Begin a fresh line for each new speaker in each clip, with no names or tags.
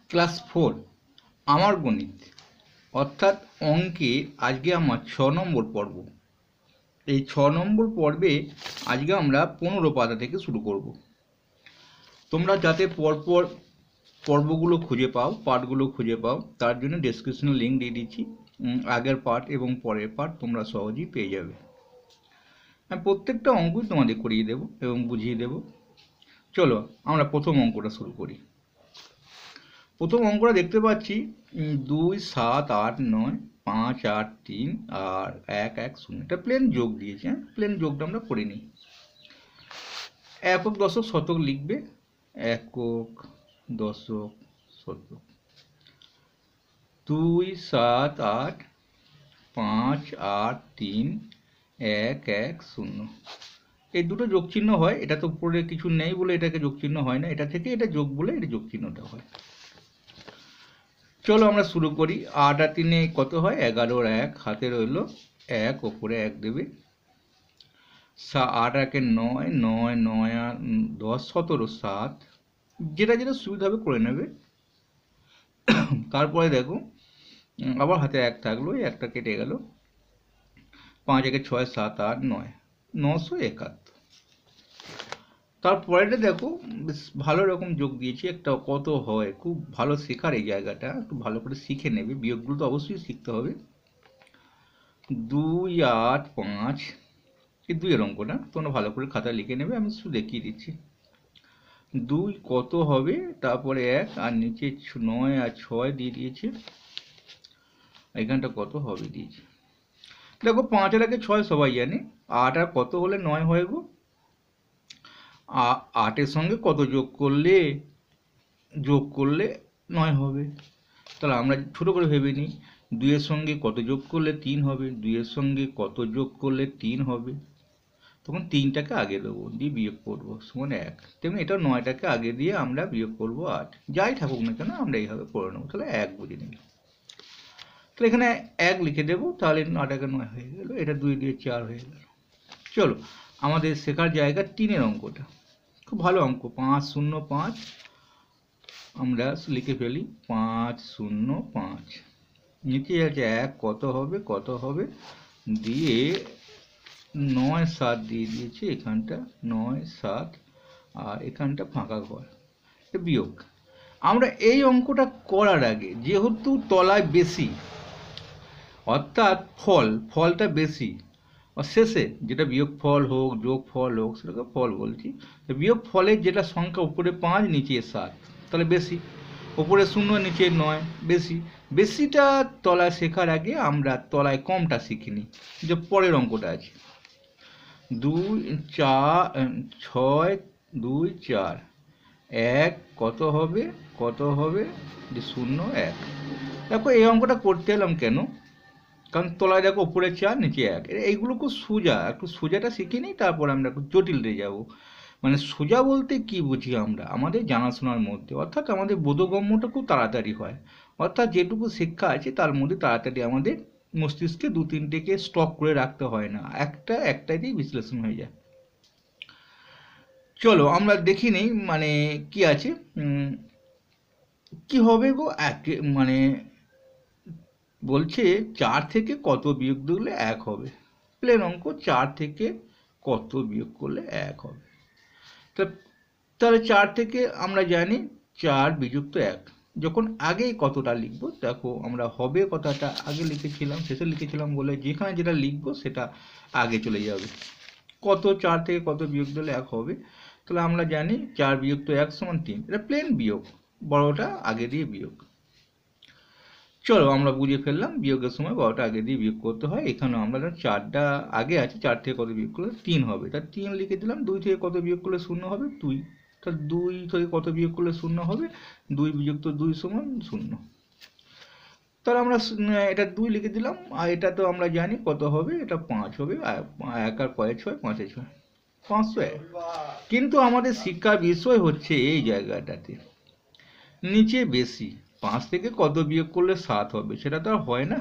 Class 4 আমার গণিত অর্থাৎ অঙ্কে আজকে আমার 6 নম্বর পর্ব। এই 6 নম্বর পর্বে আজকে আমরা 15 পাতা থেকে শুরু করব। তোমরা যাতে পরপর পর্বগুলো খুঁজে পাও, পার্টগুলো খুঁজে পাও, তার জন্য ডেসক্রিপশনে লিঙ্ক দিয়ে দিচ্ছি। আগের পার্ট এবং পরের পার্ট তোমরা সহজেই পেয়ে যাবে। আমি প্রত্যেকটা অঙ্কই তোমাদের করিয়ে দেব এবং বুঝিয়ে দেব। চলো আমরা প্রথম অঙ্কটা শুরু করি। প্রথম অঙ্কটা দেখতে পাচ্ছি 2, 7, 8, 9, 5, 8, 3 আর 1, 1, 0। এটা প্লেন যোগ দিয়েছে। প্লেন যোগটা আমরা করে নিই। একক দশক শতক লিখবে। একক দশক শতক। 2, 7, 8, 5, 8, 3, 1, 1, 0। এই দুটো যোগ চিহ্ন হয়। এটা তো উপরে কিছু নেই বলে এটাকে যোগ চিহ্ন হয় না, এটা থেকে এটা যোগ বলে এটা যোগ চিহ্নটা হয়। চলো আমরা শুরু করি। 8 আর 3 কত হয়? 11 আর 1 হাতে রইল 1, ওপরে 1 দেবে। 8 আর 9, 9, 9 আর 10, 17, 7। যেটা যেটা সুবিধা হবে করে নেবে। তারপরে দেখো আবার হাতে 1 থাকলো, এই একটা কেটে গেল। 5 একে 6, 7, 8, 9, 971। তারপরেটা দেখো বেশ ভালো রকম যোগ দিয়েছি। একটা কত হয়, খুব ভালো শেখার এই জায়গাটা, একটু ভালো করে শিখে নেবে। বিয়োগগুলো তো অবশ্যই শিখতে হবে। 2, 8, 5, এই 2 এর অঙ্কটা তোমরা ভালো করে খাতায় লিখে নেবে, আমি শুধু দেখিয়ে দিচ্ছি। 2 কত হবে, তারপরে 1 আর নিচে 9 আর 6 দিয়ে দিয়েছে। এখানটা কত হবে দিয়েছে। দেখো 5 আর 1 6 সবাই জানে। 8 আর কত হলে 9 হয় গো? 8 এর সঙ্গে কত যোগ করলে 9 হবে। তাহলে আমরা ছোট করে ভেবে নিই। 2 এর সঙ্গে কত যোগ করলে 3 হবে, 2 এর সঙ্গে কত যোগ করলে 3 হবে। তখন 3টাকে আগে দেবো, দিয়ে বিয়োগ করবো, সমান 1। তেমনি এটা 9টাকে আগে দিয়ে আমরা বিয়োগ করবো 8। যাই থাকুক না কেন আমরা এইভাবে করে নেবো। তাহলে 1 বুঝে নিবি। তাহলে এখানে 1 লিখে দেবো, তাহলে 9টাকে 9 হয়ে গেল। এটা 2 দিয়ে 4 হয়ে গেল। চলো আমাদের শেখার জায়গা 3 এর অঙ্কটা খুব ভালো অঙ্ক। 5, 0, 5 আমরা লিখে ফেলি। 5, 0, 5। নিচে আছে 1 কত হবে, কত হবে দিয়ে 9, 7 দিয়ে দিয়েছে এখানটা। 9, 7 আর এখানটা ফাঁকা ঘর, বিয়োগ। আমরা এই অঙ্কটা করার আগে যেহেতু তলায় বেশি, অর্থাৎ ফলটা বেশি, আর শেষে যেটা বিয়োগ ফল হোক যোগ ফল হোক সেটাকে ফল বলছি। বিয়োগ ফলের যেটা সংখ্যা উপরে 5 নিচে 7, তাহলে বেশি। উপরে 0 নিচে 9, বেশি। বেশিটা তলায় শেখার আগে আমরা তলায় কমটা শিখে নিই। যে পরের অঙ্কটা আছে 2, 4, 6, 2, 4, 1 কত হবে, কত হবে যে 0, 1। দেখো এই অঙ্কটা করতে এলাম কেন? কারণ তলায় দেখো উপরে 4 নিচে 1। এইগুলো খুব সোজা, একটু সোজাটা শিখে নিই, তারপর আমরা একটু জটিলতে যাব। মানে সোজা বলতে কি বুঝি আমরা? আমাদের জানাশোনার মধ্যে, অর্থাৎ আমাদের বোধগম্যটা খুব তাড়াতাড়ি হয়। অর্থাৎ যেটুকু শিক্ষা আছে তার মধ্যে তাড়াতাড়ি আমাদের মস্তিষ্কে 2-3টেকে স্টক করে রাখতে হয় না, একটাতেই বিশ্লেষণ হয়ে যায়। চলো আমরা দেখি নেই মানে কি আছে। কি হবে গো? মানে বলছে 4 থেকে কত বিয়োগ দিলে 1 হবে। প্লেন অঙ্ক, 4 থেকে কত বিয়োগ করলে 1 হবে। তাহলে 4 থেকে আমরা জানি 4 বিযুক্ত 1। যখন আগেই কতটা লিখবো, দেখো আমরা হবে কথাটা আগে লিখেছিলাম, শেষে লিখেছিলাম বলে যেখানে যেটা লিখবো সেটা আগে চলে যাবে। কত 4 থেকে কত বিয়োগ দিলে 1 হবে। তাহলে আমরা জানি 4 বিযুক্ত 1 সমান 3। এটা প্লেন বিয়োগ, বড়টা আগে দিয়ে বিয়োগ। চলো আমরা বুঝে ফেললাম বিয়োগের সময় বড়টা আগে দিয়ে বিয়োগ করতে হয়। এখানে আমরা 4টা আগে আছে, 4 থেকে কত বিয়োগ করলে 3 হবে, তার 3 লিখে দিলাম। 2 থেকে কত বিয়োগ করলে 0 হবে, 2। তাহলে 2 থেকে কত বিয়োগ করলে 0 হবে, 2 বিযুক্ত 2 সমান 0। তাহলে আমরা এটা 2 লিখে দিলাম। আর এটা তো আমরা জানি কত হবে, এটা 5 হবে। 1 আর 5 6, 5 6, 501। কিন্তু আমাদের শিক্ষার বিষয় হচ্ছে এই জায়গাটাতে নিচে বেশি। 5 থেকে কত বিয়োগ করলে 7 হবে, সেটা তো আর হয় না।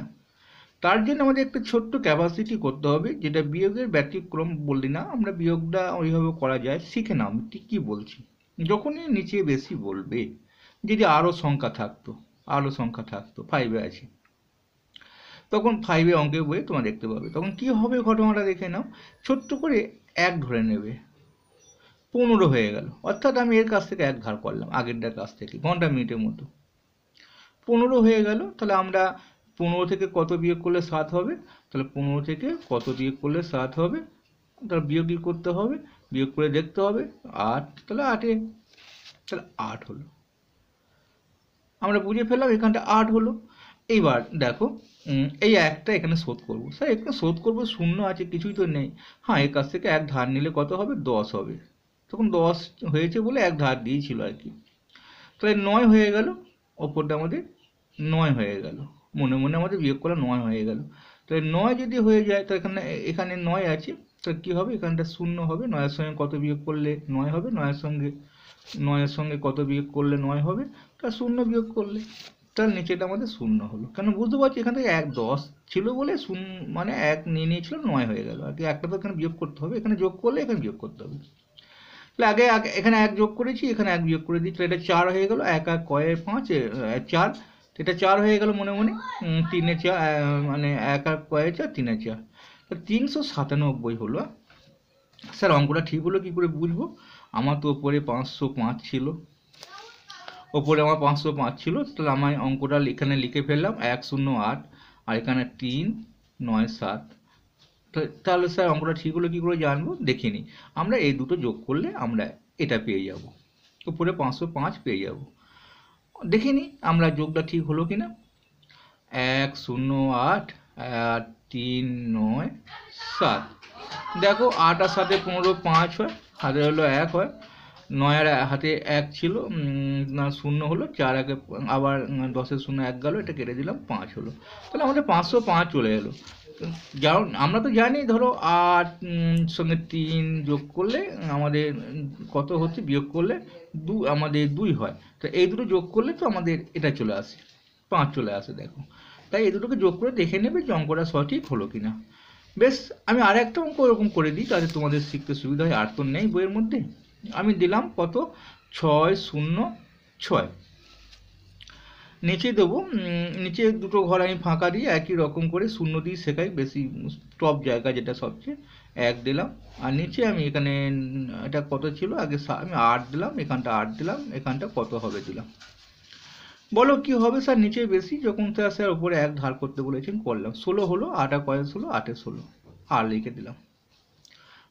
তার জন্য আমাদের একটা ছোট্ট ক্যাপাসিটি করতে হবে, যেটা বিয়োগের ব্যতিক্রম বললি না, আমরা বিয়োগটা ওইভাবে করা যায়। শিখে নাও আমি ঠিক কী বলছি। যখনই নিচে বেশি বলবে যদি আরও সংখ্যা থাকতো 5-এ আছে, তখন 5-এ অঙ্কের বইয়ে তোমরা দেখতে পাবে। তখন কি হবে ঘটনাটা দেখে নাও। ছোট্ট করে 1 ধরে নেবে, 15 হয়ে গেল, অর্থাৎ আমি এর কাছ থেকে 1 ধার করলাম আগেরটার কাছ থেকে, ঘন্টা মিনিটের মতো। 15 হয়ে গেল, তাহলে আমরা 15 থেকে কত বিয়োগ করলে 7 হবে? তাহলে 15 থেকে কত বিয়োগ করলে 7 হবে? তাহলে বিয়োগ কি করতে হবে? বিয়োগ করে দেখতে হবে। 8, তাহলে 8-এ, তাহলে 8 হলো। আমরা বুঝে ফেললাম এখানটা 8 হলো। এইবার দেখো, এই 1টা এখানে শোধ করবো। স্যার এখানে শোধ করবো, শূন্য আছে, কিছুই তো নেই। হ্যাঁ, এর কাছ থেকে 1 ধার নিলে কত হবে? 10 হবে। তখন 10 হয়েছে বলে 1 ধার দিয়েছিল আর কি। তাহলে 9 হয়ে গেল, ওপরটা আমাদের 9 হয়ে গেল, মনে মনে আমাদের বিয়োগ করা 9 হয়ে গেল। তাহলে 9 যদি হয়ে যায়, তো এখানে 9 আছে, তো কি হবে? এখানটা 0 হবে। 9-এর সঙ্গে কত বিয়োগ করলে 9 হবে? 9-এর সঙ্গে কত বিয়োগ করলে 9 হবে? তা 0 বিয়োগ করলে, তার নিচেটা আমাদের 0 হলো। কেন বুঝতে পারছি? এখান থেকে 10 ছিল বলে মানে 1 নিয়ে নিয়েছিল, 9 হয়ে গেল আর কি। একটা তো এখানে বিয়োগ করতে হবে, এখানে যোগ করলে এখানে বিয়োগ করতে হবে। তাহলে আগে এখানে 1 যোগ করেছি, এখানে 1 বিয়োগ করে দিই, তাহলে এটা 4 হয়ে গেল। 1 আর কয়ে 5, 4, এটা 4 হয়ে গেল মনে মনে। 3-এ 4, মানে 1 আর কয়ে 4, 3-এ 4, 397 হলো। স্যার অঙ্কটা ঠিক হলো কি করে বুঝবো? আমার তো ওপরে 505 ছিল, তাহলে আমার অঙ্কটা এখানে লিখে ফেললাম 108, আর এখানে 397। তাহলে স্যার অঙ্কটা ঠিক হলো কি করে জানবো? দেখিনি। আমরা এই দুটো যোগ করলে আমরা এটা পেয়ে যাব, উপরে 505 পেয়ে যাব। দেখিনি আমরা যোগটা ঠিক হলো কিনা। 108 আর 397, দেখো 8 আর 7-এ 15, 5 হয়, হাতে হলো 1 হয়। 9 আর হাতে 1 ছিল, না 0 হলো। 4 আগে আবার 10-এর 0 1 গেল, এটা কেটে দিলাম, 5 হলো। তাহলে আমাদের 505 চলে এলো। আমরা তো জানি, ধরো 8 সঙ্গে 3 যোগ করলে আমাদের কত হচ্ছে? বিয়োগ করলে আমাদের 2 হয়। তো এই দুটো যোগ করলে তো আমাদের এটা চলে আসে, 5 চলে আসে। দেখো, তাই এই দুটোকে যোগ করে দেখে নেবে যে অঙ্কটা সঠিক হলো কিনা। বেশ, আমি আর একটা অঙ্ক ওরকম করে দিই, তাহলে তোমাদের শিখতে সুবিধা হয়। আর তো নেই বইয়ের মধ্যে। আমি দিলাম কত? 606। নিচে দেবো, নিচে দুটো ঘর আমি ফাঁকা দিয়ে একই রকম করে 0 দিয়ে শেখাই, বেশি টপ জায়গা যেটা সবচেয়ে। 1 দিলাম, আর নিচে আমি এখানে এটা কত ছিল আগে? আমি 8 দিলাম, এখানটা 8 দিলাম, এখানটা কত হবে দিলাম। বলো কি হবে স্যার? নিচে বেশি, যখন স্যার উপরে 1 ধার করতে বলেছেন করলাম। 16 হলো, 8 আর কয় 16? 8-এ 16, আর লিখে দিলাম,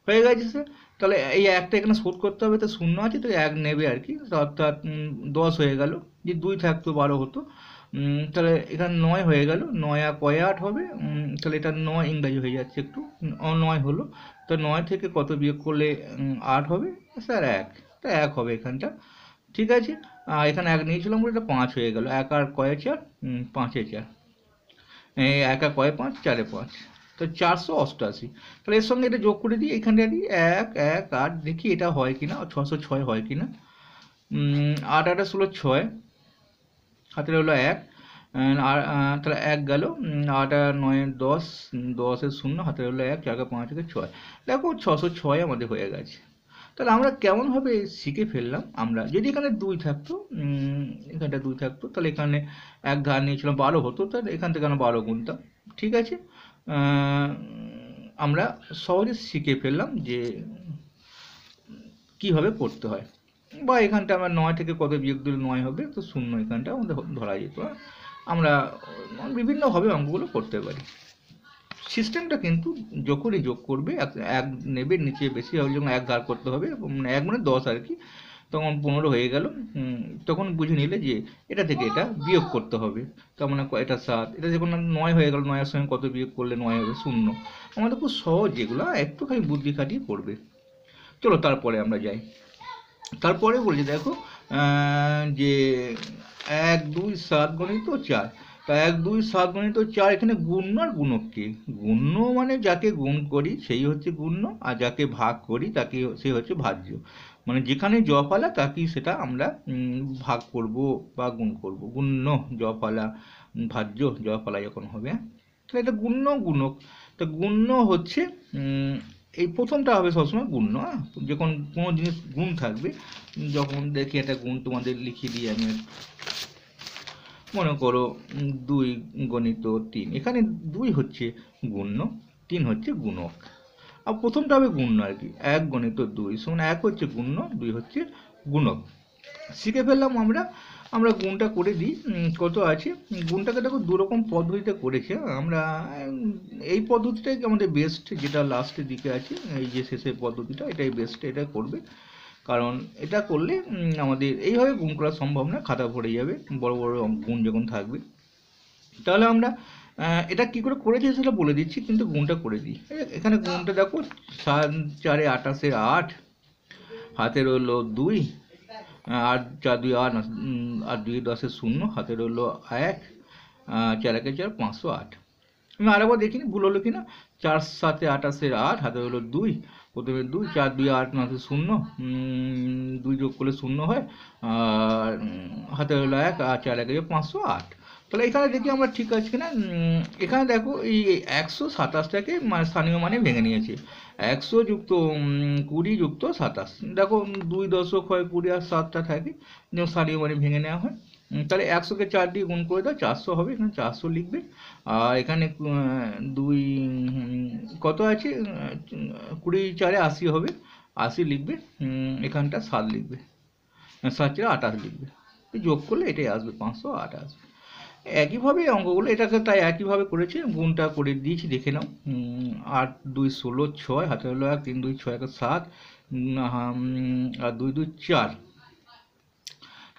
হয়ে গেছে স্যার। তাহলে এই 1টা এখানে শোধ করতে হবে, তো 0 আছে, তো 1 নেবে আর কি, অর্থাৎ 10 হয়ে গেল। যে 2 থাকতো 12 হতো। তাহলে এখানে 9 হয়ে গেল। 9 আর কয়ে 8 হবে? তাহলে এটা 9 ইংরাজি হয়ে যাচ্ছে একটু, 9 হলো। তো 9 থেকে কত বিয়োগ করলে 8 হবে? স্যার 1, তা 1 হবে এখানটা। ঠিক আছে, এখানে 1 নিয়েছিলাম বলে এটা 5 হয়ে গেল। 1 আর কয়ে 4, 5-এ 4, 1 আর কয়ে 5, 4-এ 5, তো 488। তাহলে এর সঙ্গে এটা যোগ করে দিই, এখানটা দিই 1, 1, 8, দেখি এটা হয় কিনা, 606 হয় কিনা। 8 আর 16, 6, হাতের হলো 1, আর তাহলে 1 গেল। 8 আর 9, 10, 10-এর 0, হাতের হলো 1, 4 5 থেকে 6, দেখো 606 আমাদের হয়ে গেছে। তাহলে আমরা কেমনভাবে শিখে ফেললাম? আমরা যদি এখানে 2 থাকতো, এখানটা 2 থাকতো, তাহলে এখানে 1 ধার নিয়েছিলাম, 12 হতো, তাহলে এখান থেকে আমরা 12 গুনতাম। ঠিক আছে, আমরা সহজে শিখে ফেললাম যে কিভাবে করতে হয়। বা এখানটা আমরা 9 থেকে কত বিয়োগ দিলে 9 হবে? তো 0 এখানটা আমাদের ধরা যেত। আমরা বিভিন্নভাবে অঙ্কগুলো করতে পারি। সিস্টেমটা কিন্তু যখনই যোগ করবে, 1 নেবে, নিচে বেশি হলে যখন 1 ধার করতে হবে, 1 মানে 10 আর কি, তখন 15 হয়ে গেল। তখন বুঝে নিলে যে এটা থেকে এটা বিয়োগ করতে হবে। তার মানে এটা 7, এটা যখন 9 হয়ে গেল, 9-এর সঙ্গে কত বিয়োগ করলে 9 হবে? 0। আমাদের খুব সহজ, যেগুলো একটুখানি বুদ্ধি খাটিয়ে করবে। চলো তারপরে আমরা যাই। তারপরে বলছি দেখো, যে 1 2 7 গণিত 4। তা 1 2 7 গণিত 4, এখানে গুণ্য আর গুণক কি? গুণ্য মানে যাকে গুণ করি সেই হচ্ছে গুণ্য, আর যাকে ভাগ করি সে হচ্ছে ভাজ্য। মানে যেখানে জপালা তাকেই সেটা আমরা ভাগ করব বা গুণ করব। গুণ্য জপালা, ভাজ্য জপালা যখন হবে, তাহলে এটা গুণ্য গুণক। তা গুণ্য হচ্ছে এই প্রথমটা হবে সবসময় গুণ্য। যখন কোনো জিনিস গুণ থাকবে, যখন দেখি একটা গুণ তোমাদের লিখিয়ে দিই আমি। মনে করো 2 গণিত 3, এখানে 2 হচ্ছে গুণ্য, 3 হচ্ছে গুণক। আর প্রথমটা হবে গুণ্য আর কি, 1 গণিত 2 সমান 1 হচ্ছে গুণ্য, 2 হচ্ছে গুণক। শিখে ফেললাম আমরা গুণটা করে দিই। কত আছে গুণটাকে দেখো দুরকম পদ্ধতিতে করেছে আমরা। এই পদ্ধতিটাই আমাদের বেস্ট, যেটা লাস্টের দিকে আছে এই যে শেষের পদ্ধতিটা, এটাই বেস্ট, এটা করবে। কারণ এটা করলে আমাদের এইভাবে গুণ করা সম্ভব না, খাতা ভরে যাবে বড় বড় গুণ যখন থাকবে। তাহলে আমরা এটা কি করে করেছি সেটা বলে দিচ্ছি, কিন্তু গুণটা করে দিই। এখানে গুণটা দেখো 7 4 28 8, হাতে রইলো 2, 8 4 2 8, আর 2 10 0, হাতে রইলো 1, 4 1 4 508। আমি আরেকবার দেখিনি ভুল হলো কিনা। 4 7 28 8, হাতে রইলো 2, প্রথমে 2 4 2 8 9 0, 2 যোগ করলে 0 হয়, আর হাতে রইলো 1, আর 4 1 508। তাহলে এখানে দেখি আমরা ঠিক আছে কিনা। এখানে দেখো এই 127টাকে স্থানীয় মানে ভেঙে নিয়েছে। 100 যুক্ত 20 যুক্ত 27, দেখো 2 দশক হয় 20 আর 7টা থাকে, যেমন স্থানীয় মানে ভেঙে নেওয়া হয়। তাহলে 100কে 4 দিয়ে গুণ করে দাও, 400 হবে, এখানে 400 লিখবে। আর এখানে 2 কত আছে, 20 4 80 হবে, 80 লিখবে। এখানটা 7 লিখবে, 7 4 28 লিখবে। যোগ করলে এটাই আসবে, 508 আসবে। একইভাবে অঙ্কগুলো এটাকে তাই একইভাবে করেছি, গুণটা করে দিয়েছি দেখে নাও। 8 2 16 6, হাতে হলো 1, 3 2 6 1 7, আর 2 2 4,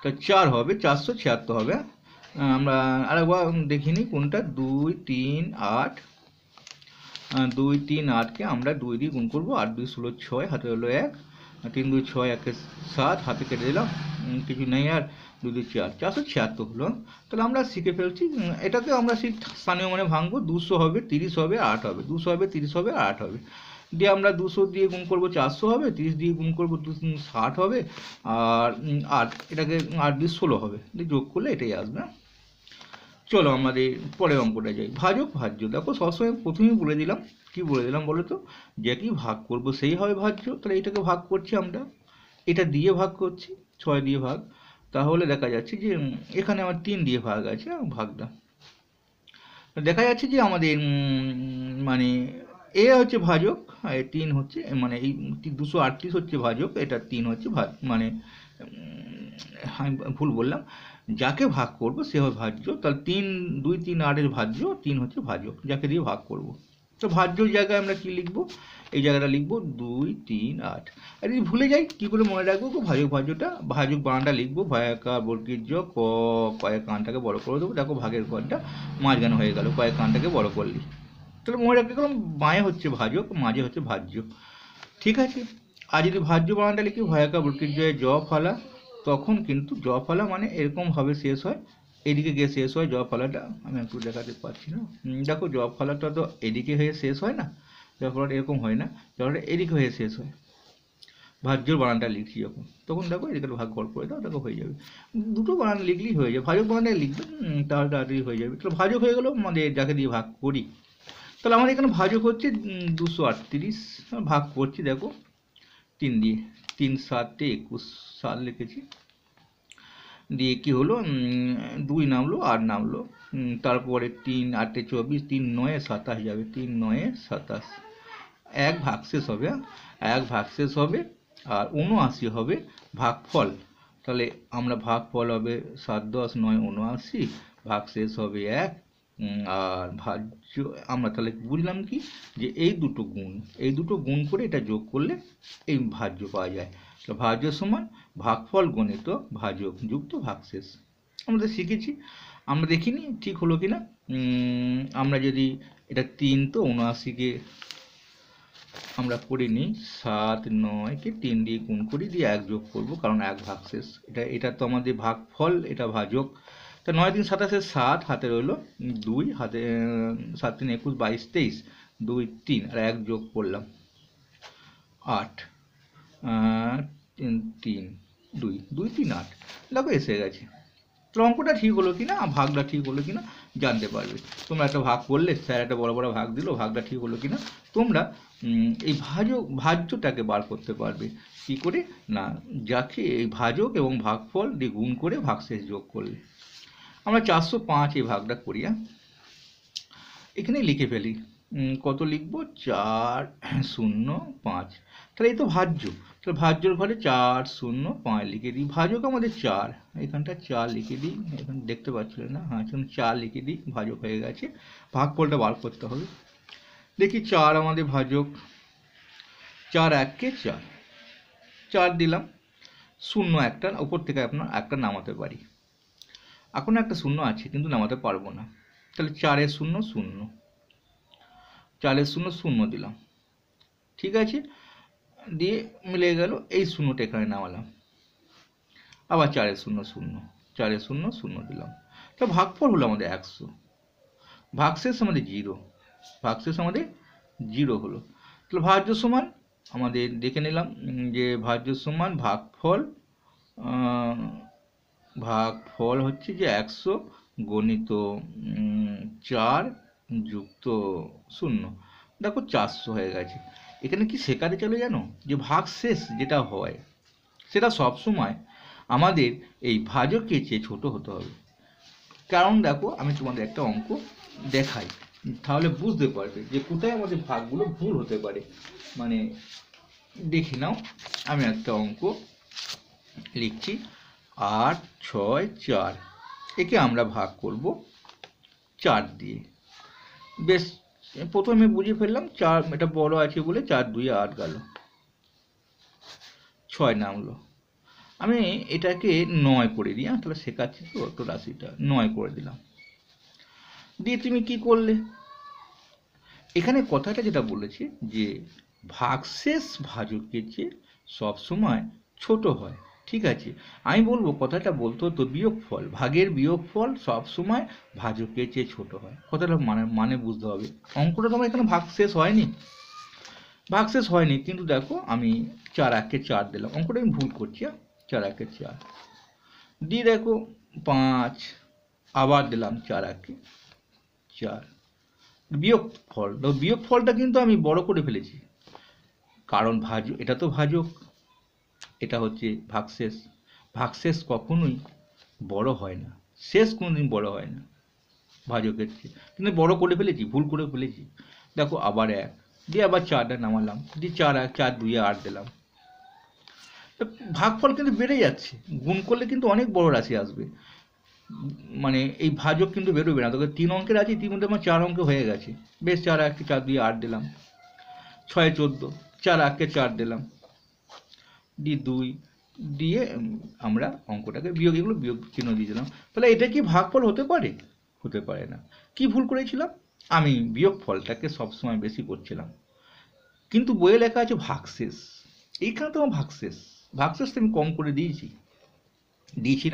তা 4 হবে, 476 হবে। আমরা আরেকবার দেখিনি কোনটা, 2 3 8, 2 3 8কে আমরা 2 দিয়ে গুণ করবো, 8 2 16 6, হাতে হলো 1, 3 2 6 1 7, হাতে কেটে দিলাম, কিছু নেই আর, 2 2 4, 476 হলো। তাহলে আমরা শিখে ফেলছি। এটাকে আমরা স্থানীয় মানে ভাঙবো, 200 হবে, 30 হবে, 8 হবে, 200 হবে, 30 হবে, 8 হবে। দিয়ে আমরা 200 দিয়ে গুণ করবো 400 হবে, 30 দিয়ে গুণ করবো 60 হবে, আর 8, এটাকে 8 দিয়ে 16 হবে, দিয়ে যোগ করলে এটাই আসবে। চলো আমাদের পরের অঙ্কটা যাই। ভাজক ভাজ্য, দেখো সবসময় প্রথমেই বলে দিলাম, কি বলে দিলাম বলো তো, যে কি ভাগ করব সেই হবে ভাজ্য। তাহলে এটাকে ভাগ করছি আমরা, এটা দিয়ে ভাগ করছি, 6 দিয়ে ভাগ। তাহলে দেখা যাচ্ছে যে এখানে আমার 3 দিয়ে ভাগ আছে, ভাগটা দেখা যাচ্ছে যে আমাদের মানে এ হচ্ছে ভাজক, আর 3 হচ্ছে, মানে এই 238 হচ্ছে ভাজক, এটা 3 হচ্ছে মানে আমি ভুল বললাম, যাকে ভাগ করব সে হবে ভাজ্য। তাহলে 3 2 3 8 ভাজ্য, 3 হচ্ছে ভাজক, যাকে দিয়ে ভাগ করব। তো ভাজ্যর জায়গায় আমরা কি লিখবো, এই জায়গাটা লিখবো 2 3 8। আর যদি ভুলে যাই কি করে মনে রাখবো, ভাজক ভাজ্যটা, ভাজক বানানটা লিখবো ভয়াকার বর্গীর জ, কয়েক কানটাকে বড় করে দেবো, দেখো ভাগের ঘরটা মাঝখানে হয়ে গেল, কয়েক কানটাকে বড় করলি। তাহলে মনে রাখতে গেলাম বাঁয়ে হচ্ছে ভাজক, মাঝে হচ্ছে ভাজ্য, ঠিক আছে। আর যদি ভাজ্য বানানটা লিখি ভয়াকার বর্গীর জয়ে জ ফলা, তখন কিন্তু জ ফলা মানে এরকম ভাবে শেষ হয়, এদিকে গিয়ে শেষ হয় জ ফলাটা। আমি একটু দেখাতে পারছি না, দেখো জ ফলাটা তো এদিকে হয়ে শেষ হয় না, জ ফলাটা এরকম হয় না, জ ফলাটা এদিকে হয়ে শেষ হয়। ভাজ্যর বানানটা লিখছি যখন, তখন দেখো এদিকে ভাগ কর করে দাও, দেখো হয়ে যাবে। দুটো বানান লিখলেই হয়ে যাবে, ভাজক বানানটা লিখবে, তাহলে তাড়াতাড়ি হয়ে যাবে। তাহলে ভাজক হয়ে গেল আমাদের, যাকে দিয়ে ভাগ করি। তাহলে আমাদের এখানে ভাজক হচ্ছে 238, ভাগ করছি দেখো 3 দিয়ে, 3 7 21, 7 লিখেছি, দিয়ে কি হলো, 2 নামলো 8 নামলো, তারপরে 3 8 24, 3 9 27 যাবে, 3 9 27, এক ভাগশেষ হবে, এক ভাগশেষ হবে, আর 79 হবে ভাগফল। তাহলে আমরা ভাগফল হবে 7 10 9 79, ভাগশেষ হবে 1, আর ভাজ্য আমরা তাহলে বুঝলাম কি, যে এই দুটো গুণ করে এটা যোগ করলে এই ভাজ্য পাওয়া যায়। ভাজ্য সমান ভাগফল গণিত ভাজক যুক্ত ভাগশেষ। আমরা শিখেছি, আমরা দেখিনি ঠিক হলো কিনা। আমরা যদি এটা 3 তো 79কে আমরা করে নিই, 7 9কে 3 দিয়ে গুণ করি, দিয়ে 1 যোগ করব, কারণ 1 ভাগশেষ, এটা তো আমাদের ভাগফল, এটা ভাজক। তা 9 3 27, 7 হাতে রইলো 2, হাতে 7 3 21 22 23, 2 3 আর 1 যোগ করলাম 8, 3 2 2 3 8, দেখো এসে গেছে। তাহলে অঙ্কটা ঠিক হলো কিনা, ভাগটা ঠিক হলো কিনা জানতে পারবে। তোমরা একটা ভাগ করলে, স্যার একটা বড় বড় ভাগ দিল, ভাগটা ঠিক হলো কিনা তোমরা এই ভাজ্যটাকে বার করতে পারবে। কি করে না, যাকে এই ভাজক এবং ভাগফল দিয়ে গুণ করে ভাগশেষ যোগ করলে। আমরা 405 এই ভাগটা করি। এখানে লিখে ফেলি, কত লিখবো, 405। তাহলে এই তো ভাজ্য, তাহলে ভাজ্যর ঘরে 405 লিখে দিই। ভাজক আমাদের 4, এখানটা 4 লিখে দিই, এখানে দেখতে পাচ্ছিলেন না, হ্যাঁ এখানে 4 লিখে দিই, ভাজক হয়ে গেছে। ভাগফলটা বার করতে হবে। দেখি 4 আমাদের ভাজক, 4 1-কে 4, 4 দিলাম, শূন্য একটা উপর থেকে আপনার একটা নামাতে পারি। এখন একটা শূন্য আছে কিন্তু নামাতে পারবো না, তাহলে 4-এর 0 0, 4-এর 0 0 দিলাম, ঠিক আছে, দিয়ে মিলে গেল। এই শূন্যটা এখানে নামালাম, আবার 4-এর 0 0, 4-এর 0 0 দিলাম। তো ভাগফল হলো আমাদের 100, ভাগশেষ আমাদের 0, ভাগশেষ আমাদের 0 হলো। তাহলে ভাজ্য সমান আমাদের দেখে নিলাম যে ভাজ্য সমান ভাগফল, ভাগফল হচ্ছে যে 100 গণিত 4 যুক্ত 0, দেখো 400 হয়ে গেছে। এখানে কি শেখাতে চলে জানো, যে ভাগশেষ যেটা হয় সেটা সবসময় আমাদের এই ভাজকের চেয়ে ছোট হতে হবে। কারণ দেখো আমি তোমাদের একটা অঙ্ক দেখাই, তাহলে বুঝতে পারবে যে কোথায় আমাদের ভাগগুলো ভুল হতে পারে। মানে দেখে নাও, আমি একটা অঙ্ক লিখছি, 8 6 4, একে আমরা ভাগ করব 4 দিয়ে। বেশ, প্রথমে বুঝে ফেললাম 4 এটা বড় আছে বলে 4 2 8 গেল, 6 নামলো। আমি এটাকে 9 করে দিই, তাহলে শেখাচ্ছি তো রাশিটা 9 করে দিলাম। দিয়ে তুমি কি করলে, এখানে কথাটা যেটা বলেছে যে ভাগশেষ ভাজকের চেয়ে সবসময় ছোট হয়, ঠিক আছে। আমি বলবো কথাটা বলতে হতো বিয়োগফল, ভাগের বিয়োগফল সবসময় ভাজকের চেয়ে ছোট হয়। কথাটা মানে বুঝতে হবে। অঙ্কটা তোমার এখানে ভাগশেষ হয়নি, ভাগশেষ হয়নি, কিন্তু দেখো আমি 4 1-কে 4 দিলাম, অঙ্কটা আমি ভুল করছি, 4 1-কে 4 দিয়ে দেখো 5, আবার দিলাম 4 1-কে 4, বিয়োগফল, বিয়োগফলটা কিন্তু আমি বড় করে ফেলেছি, কারণ এটা তো ভাজক, এটা হচ্ছে ভাগশেষ। ভাগশেষ কখনোই বড় হয় না, শেষ কোনোদিন বড় হয় না ভাজকের চেয়ে, কিন্তু বড় করে ফেলেছি, ভুল করে ফেলেছি। দেখো আবার 1 দিয়ে আবার 4টা নামালাম, দিয়ে 4 1 4 2 8 দিলাম। ভাগফল কিন্তু বেড়ে যাচ্ছে, গুণ করলে কিন্তু অনেক বড় রাশি আসবে। মানে এই ভাজক কিন্তু বেরোবে না, তোকে 3 অঙ্কের আছে, ইতিমধ্যে আমার 4 অঙ্ক হয়ে গেছে। বেশ, 4 1 4 2 8 দিলাম, 6 14, 4 1-কে 4 দিলাম, দিয়ে 2 দিয়ে আমরা অঙ্কটাকে বিয়োগ, এগুলো বিয়োগ চিহ্ন দিয়ে দিলাম। তাহলে এটা কি ভাগফল হতে পারে? হতে পারে না। কি ভুল করেছিলাম, আমি বিয়োগফলটাকে সবসময় বেশি করছিলাম, কিন্তু বইয়ে লেখা আছে ভাগশেষ, এইখানে তো আমার ভাগশেষ, ভাগশেষটা আমি কম করে দিয়েছি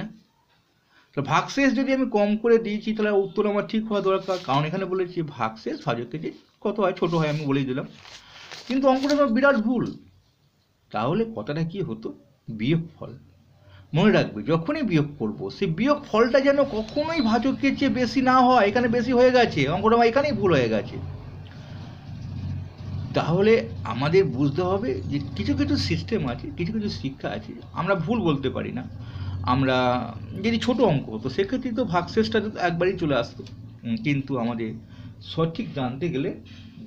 না। তো ভাগশেষ যদি আমি কম করে দিয়েছি তাহলে উত্তর আমার ঠিক হওয়া দরকার, কারণ এখানে বলেছি ভাগশেষ ভাজকের যে কত হয়, ছোট হয়, আমি বলেই দিলাম। কিন্তু অঙ্কটা আমার বিরাট ভুল। তাহলে কথাটা কি হতো, বিয়োগফল। মনে রাখবে যখনই বিয়োগ করবো সেই বিয়োগ ফলটা যেন কখনোই ভাজকের চেয়ে বেশি না হয়, এখানে বেশি হয়ে গেছে, অঙ্কটা আমার এখানেই ভুল হয়ে গেছে। তাহলে আমাদের বুঝতে হবে যে কিছু কিছু সিস্টেম আছে, কিছু কিছু শিক্ষা আছে, আমরা ভুল বলতে পারি না। আমরা যদি ছোট অঙ্ক হতো সেক্ষেত্রে তো ভাগশেষটা একবারই চলে আসতো, কিন্তু আমাদের সঠিক জানতে গেলে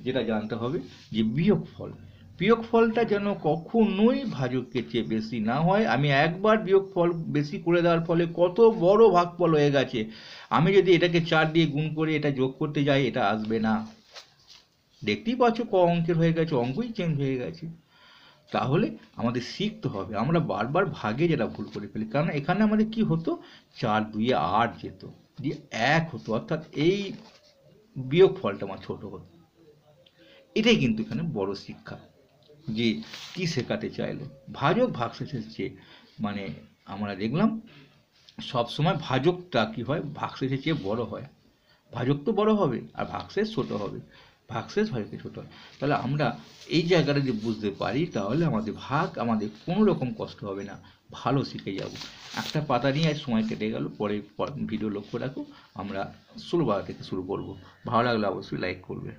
যেটা জানতে হবে যে বিয়োগফল, বিয়োগফলটা যেন কখনোই ভাজকের চেয়ে বেশি না হয়। আমি একবার বিয়োগফল বেশি করে দেওয়ার ফলে কত বড় ভাগফল হয়ে গেছে, আমি যদি এটাকে 4 দিয়ে গুণ করে এটা যোগ করতে যাই, এটা আসবে না। দেখতেই পাচ্ছ ক অঙ্কের হয়ে গেছে, অঙ্কই চেঞ্জ হয়ে গেছে। তাহলে আমাদের শিখতে হবে, আমরা বারবার ভাগে যেটা ভুল করে ফেলি, কারণ এখানে আমাদের কি হতো, 4 2 8 যেত, দিয়ে 1 হতো, অর্থাৎ এই বিয়োগ ফলটা আমার ছোট হতো। এটাই কিন্তু এখানে বড় শিক্ষা, যে কি শেখাতে চাইলো, ভাজক ভাগশেষের চেয়ে, মানে আমরা দেখলাম সবসময় ভাজকটা কি হয়, ভাগশেষের চেয়ে বড় হয়। ভাজক তো বড় হবে আর ভাগশেষ ছোট হবে। ভাগশেষ ভাগকে ছোট হয়। তাহলে আমরা এই জায়গাটা যদি বুঝতে পারি তাহলে আমাদের কোনো রকম কষ্ট হবে না, ভালো শিখে যাব। একটা পাতা নিয়ে আজ সময় কেটে গেল, পরে ভিডিও লক্ষ্য রাখো। আমরা 16 থেকে শুরু করব। ভালো লাগলে অবশ্যই লাইক করবে।